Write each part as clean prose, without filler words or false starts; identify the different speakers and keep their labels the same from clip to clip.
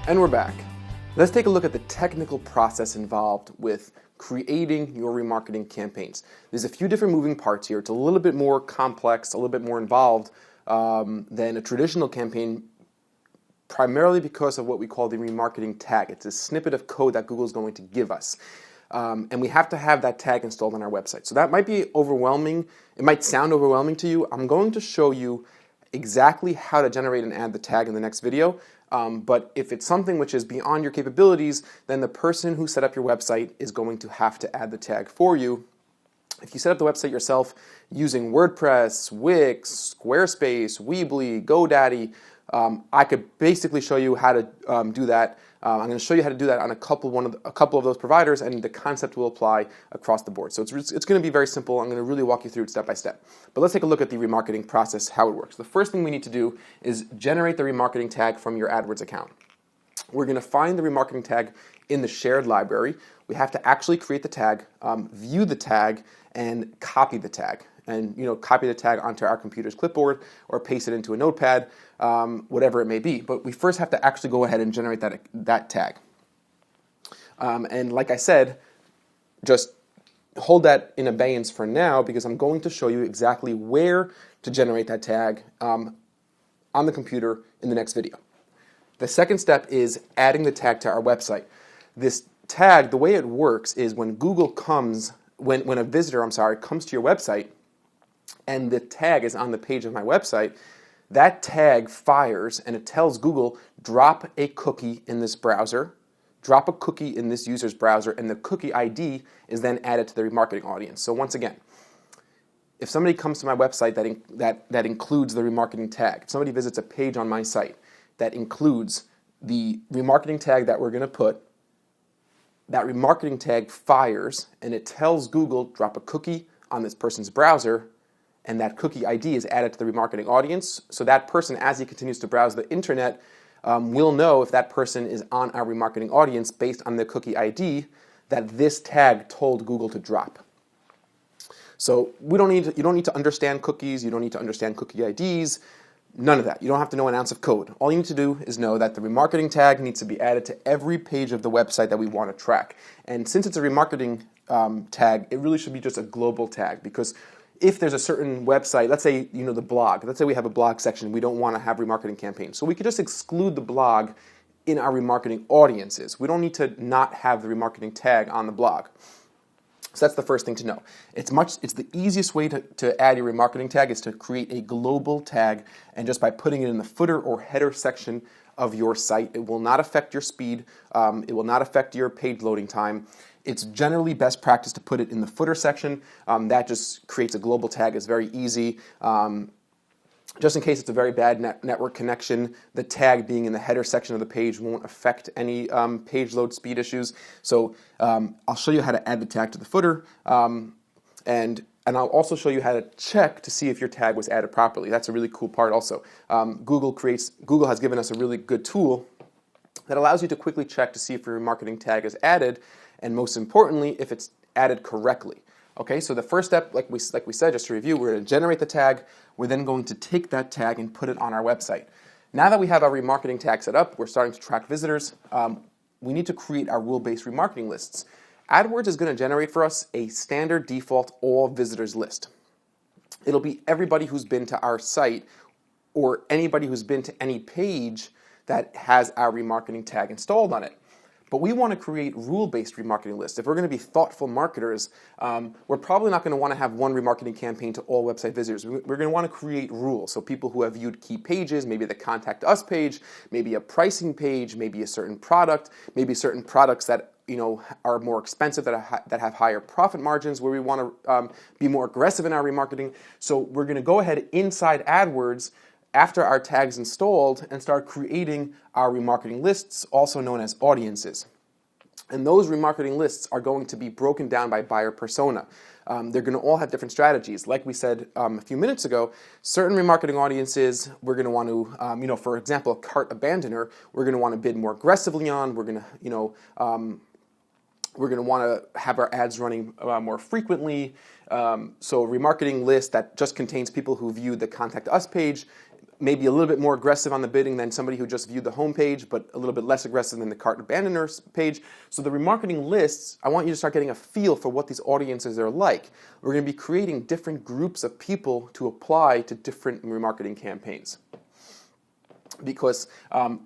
Speaker 1: And we're back. Let's take a look at the technical process involved with creating your remarketing campaigns. There's a few different moving parts here. It's a little bit more complex, a little bit more involved than a traditional campaign, primarily because of what we call the remarketing tag. It's a snippet of code that Google is going to give us. And we have to have that tag installed on our website. So that might be overwhelming. It might sound overwhelming to you. I'm going to show you exactly how to generate and add the tag in the next video. But if it's something which is beyond your capabilities, then the person who set up your website is going to have to add the tag for you. If you set up the website yourself using WordPress, Wix, Squarespace, Weebly, GoDaddy, I could basically show you how to do that. I'm going to show you how to do that on a couple of those providers, and the concept will apply across the board. So it's going to be very simple. I'm going to really walk you through it step by step. But let's take a look at the remarketing process, how it works. The first thing we need to do is generate the remarketing tag from your AdWords account. We're going to find the remarketing tag in the shared library. We have to actually create the tag, view the tag, and copy the tag. And copy the tag onto our computer's clipboard or paste it into a notepad, whatever it may be. But we first have to actually go ahead and generate that tag. And like I said, just hold that in abeyance for now because I'm going to show you exactly where to generate that tag on the computer in the next video. The second step is adding the tag to our website. This tag, the way it works is when when a visitor comes to your website, and the tag is on the page of my website, that tag fires and it tells Google, drop a cookie in this browser, drop a cookie in this user's browser, and the cookie ID is then added to the remarketing audience. So once again, if somebody comes to my website that includes the remarketing tag, if somebody visits a page on my site that includes the remarketing tag that we're going to put, that remarketing tag fires and it tells Google, drop a cookie on this person's browser, and that cookie ID is added to the remarketing audience. So that person, as he continues to browse the internet, will know if that person is on our remarketing audience based on the cookie ID that this tag told Google to drop. So you don't need to understand cookies, you don't need to understand cookie IDs, none of that. You don't have to know an ounce of code. All you need to do is know that the remarketing tag needs to be added to every page of the website that we want to track. And since it's a remarketing tag, it really should be just a global tag, because if there's a certain website, let's say the blog, let's say we have a blog section, we don't want to have remarketing campaigns. So we could just exclude the blog in our remarketing audiences. We don't need to not have the remarketing tag on the blog. So that's the first thing to know. It's the easiest way to add your remarketing tag is to create a global tag, and just by putting it in the footer or header section of your site, it will not affect your speed, it will not affect your page loading time. It's generally best practice to put it in the footer section. That just creates a global tag. It's very easy. Just in case it's a very bad network connection, the tag being in the header section of the page won't affect any page load speed issues. So I'll show you how to add the tag to the footer, and I'll also show you how to check to see if your tag was added properly. That's a really cool part also. Google has given us a really good tool that allows you to quickly check to see if your remarketing tag is added, and most importantly, if it's added correctly. Okay, so the first step, like we said, just to review, we're going to generate the tag. We're then going to take that tag and put it on our website. Now that we have our remarketing tag set up, we're starting to track visitors. We need to create our rule-based remarketing lists. AdWords is going to generate for us a standard default all visitors list. It'll be everybody who's been to our site or anybody who's been to any page that has our remarketing tag installed on it. But we want to create rule-based remarketing lists. If we're going to be thoughtful marketers, we're probably not going to want to have one remarketing campaign to all website visitors. We're going to want to create rules. So people who have viewed key pages, maybe the Contact Us page, maybe a pricing page, maybe a certain product, maybe certain products that are more expensive, that have higher profit margins, where we want to be more aggressive in our remarketing. So we're going to go ahead inside AdWords after our tag's installed and start creating our remarketing lists, also known as audiences. And those remarketing lists are going to be broken down by buyer persona. They're going to all have different strategies. Like we said a few minutes ago, certain remarketing audiences we're going to want to, for example, a cart abandoner, we're going to want to bid more aggressively on. We're going to, we're going to want to have our ads running more frequently. So a remarketing list that just contains people who view the Contact Us page maybe a little bit more aggressive on the bidding than somebody who just viewed the homepage, but a little bit less aggressive than the cart abandoner page. So the remarketing lists, I want you to start getting a feel for what these audiences are like. We're going to be creating different groups of people to apply to different remarketing campaigns, because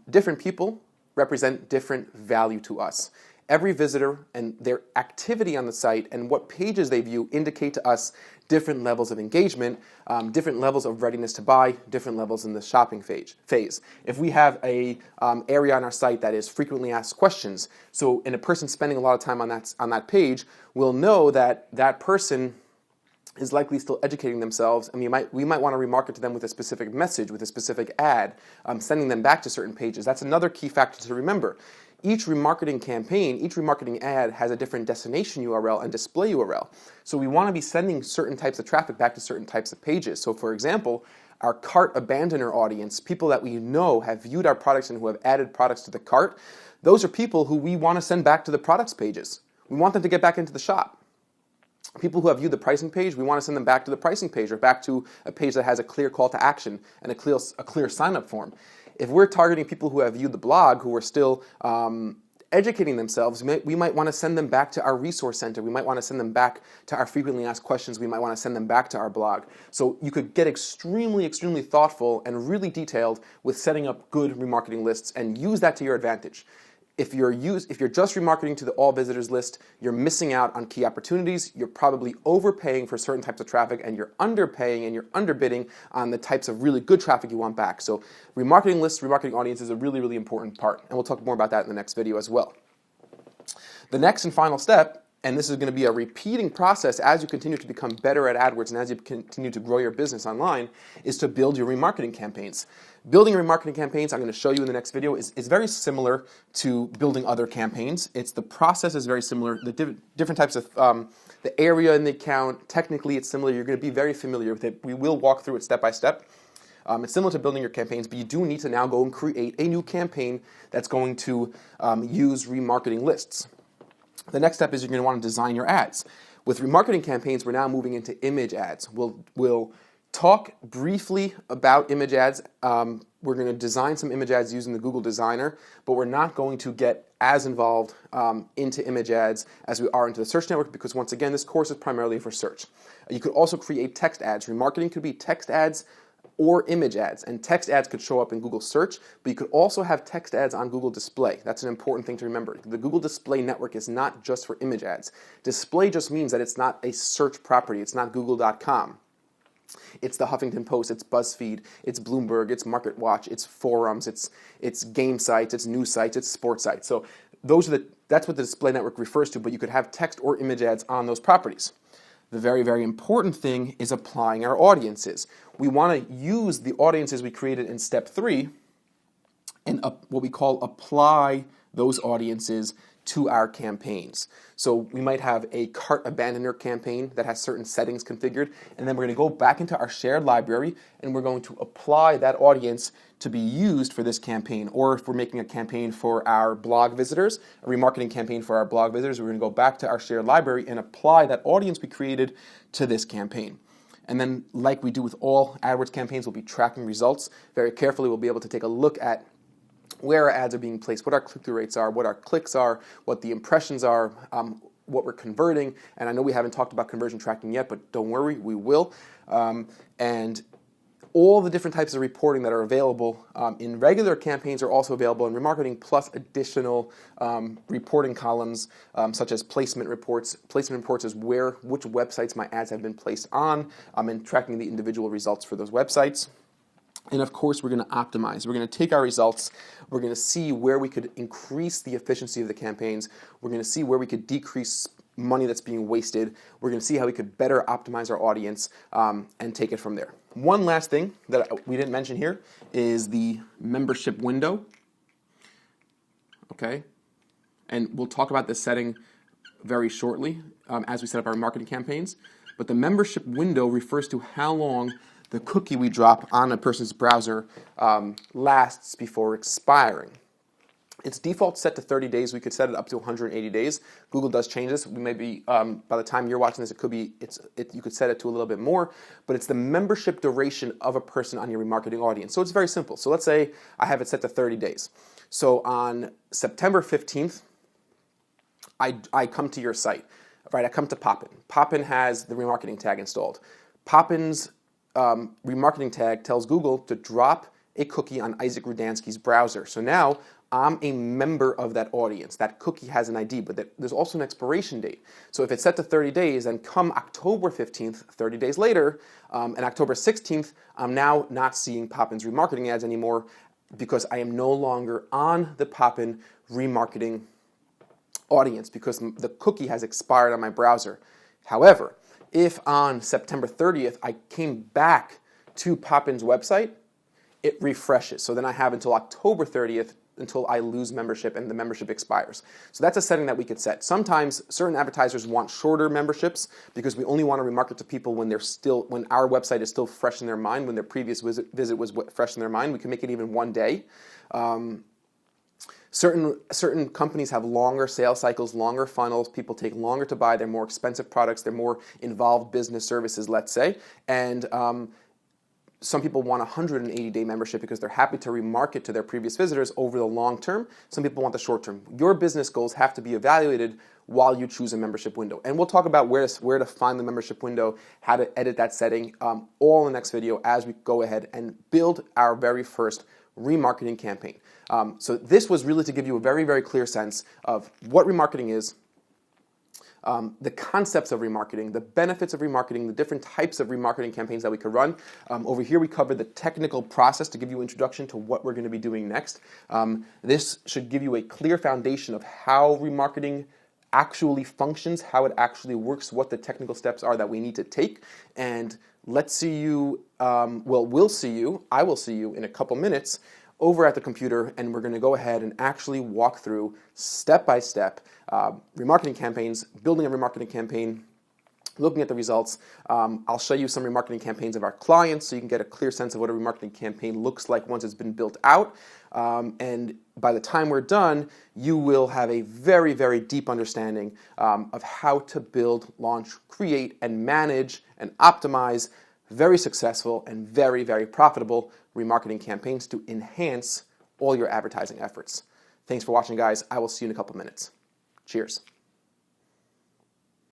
Speaker 1: different people represent different value to us. Every visitor and their activity on the site and what pages they view indicate to us different levels of engagement, different levels of readiness to buy, different levels in the shopping phase. If we have a area on our site that is frequently asked questions, and a person spending a lot of time on that page, will know that that person is likely still educating themselves, and we might want to remarket to them with a specific message, with a specific ad, sending them back to certain pages. That's another key factor to remember. Each remarketing campaign, each remarketing ad has a different destination URL and display URL. So we want to be sending certain types of traffic back to certain types of pages. So for example, our cart abandoner audience, people that we know have viewed our products and who have added products to the cart, those are people who we want to send back to the products pages. We want them to get back into the shop. People who have viewed the pricing page, we want to send them back to the pricing page or back to a page that has a clear call to action and a clear sign-up form. If we're targeting people who have viewed the blog, who are still educating themselves, we might want to send them back to our resource center. We might want to send them back to our frequently asked questions. We might want to send them back to our blog. So you could get extremely, extremely thoughtful and really detailed with setting up good remarketing lists and use that to your advantage. If you're just remarketing to the all visitors list, you're missing out on key opportunities. You're probably overpaying for certain types of traffic, and you're underpaying and you're underbidding on the types of really good traffic you want back. So remarketing lists, remarketing audience is a really, really important part, and we'll talk more about that in the next video as well. The next and final step, and this is going to be a repeating process as you continue to become better at AdWords and as you continue to grow your business online, is to build your remarketing campaigns. Building remarketing campaigns, I'm going to show you in the next video, is very similar to building other campaigns. The process is very similar. The different types of, the area in the account, technically it's similar. You're going to be very familiar with it. We will walk through it step by step. It's similar to building your campaigns, but you do need to now go and create a new campaign that's going to use remarketing lists. The next step is you're going to want to design your ads. With remarketing campaigns, we're now moving into image ads. We'll talk briefly about image ads. We're going to design some image ads using the Google Designer, but we're not going to get as involved into image ads as we are into the search network, because once again, this course is primarily for search. You could also create text ads. Remarketing could be text ads or image ads, and text ads could show up in Google search, but you could also have text ads on Google Display. That's an important thing to remember. The Google Display network is not just for image ads. Display just means that it's not a search property. It's not google.com. It's the Huffington Post, it's BuzzFeed, it's Bloomberg, it's MarketWatch, it's forums, it's game sites, it's news sites, it's sports sites. So that's what the display network refers to, but you could have text or image ads on those properties. The very, very important thing is applying our audiences. We want to use the audiences we created in step 3 and what we call apply those audiences to our campaigns. So we might have a cart abandoner campaign that has certain settings configured, and then we're going to go back into our shared library and we're going to apply that audience to be used for this campaign. Or if we're making a campaign for our blog visitors, a remarketing campaign for our blog visitors, we're going to go back to our shared library and apply that audience we created to this campaign. And then, like we do with all AdWords campaigns, we'll be tracking results very carefully. We'll be able to take a look at where our ads are being placed, what our click-through rates are, what our clicks are, what the impressions are, what we're converting. And I know we haven't talked about conversion tracking yet, but don't worry, we will. And all the different types of reporting that are available in regular campaigns are also available in remarketing, plus additional reporting columns such as placement reports. Placement reports is which websites my ads have been placed on, and tracking the individual results for those websites. And of course, we're going to optimize. We're going to take our results. We're going to see where we could increase the efficiency of the campaigns. We're going to see where we could decrease money that's being wasted. We're going to see how we could better optimize our audience and take it from there. One last thing that we didn't mention here is the membership window. Okay, and we'll talk about this setting very shortly as we set up our marketing campaigns. But the membership window refers to how long the cookie we drop on a person's browser lasts before expiring. It's default set to 30 days. We could set it up to 180 days. Google does change this. We may be, by the time you're watching this, it could be, you could set it to a little bit more, but it's the membership duration of a person on your remarketing audience. So it's very simple. So let's say I have it set to 30 days. So on September 15th, I come to your site, right? I come to Poppin. Poppin has the remarketing tag installed. Poppin's remarketing tag tells Google to drop a cookie on Isaac Rudansky's browser. So now I'm a member of that audience. That cookie has an ID, but there's also an expiration date. So if it's set to 30 days, then come October 15th, 30 days later, and October 16th, I'm now not seeing Poppin's remarketing ads anymore because I am no longer on the Poppin remarketing audience because the cookie has expired on my browser. However, if on September 30th I came back to Poppin's website, it refreshes. So then I have until October 30th until I lose membership and the membership expires. So that's a setting that we could set. Sometimes certain advertisers want shorter memberships because we only want to remarket to people when when our website is still fresh in their mind, when their previous visit was fresh in their mind. We can make it even one day. Certain companies have longer sales cycles, longer funnels. People take longer to buy. They're more expensive products. They're more involved business services, let's say. And some people want a 180-day membership because they're happy to remarket to their previous visitors over the long term. Some people want the short term. Your business goals have to be evaluated while you choose a membership window. And we'll talk about where to find the membership window, how to edit that setting, all in the next video as we go ahead and build our very first remarketing campaign. So this was really to give you a very, very clear sense of what remarketing is, the concepts of remarketing, the benefits of remarketing, the different types of remarketing campaigns that we could run. Over here we covered the technical process to give you an introduction to what we're going to be doing next. This should give you a clear foundation of how remarketing actually functions, how it actually works, what the technical steps are that we need to take. And let's see you, we'll see you, I will see you in a couple minutes over at the computer, and we're going to go ahead and actually walk through step-by-step remarketing campaigns, building a remarketing campaign, looking at the results. I'll show you some remarketing campaigns of our clients so you can get a clear sense of what a remarketing campaign looks like once it's been built out. And by the time we're done, you will have a very, very deep understanding of how to build, launch, create, and manage and optimize very successful and very, very profitable remarketing campaigns to enhance all your advertising efforts. Thanks for watching, guys. I will see you in a couple minutes. Cheers.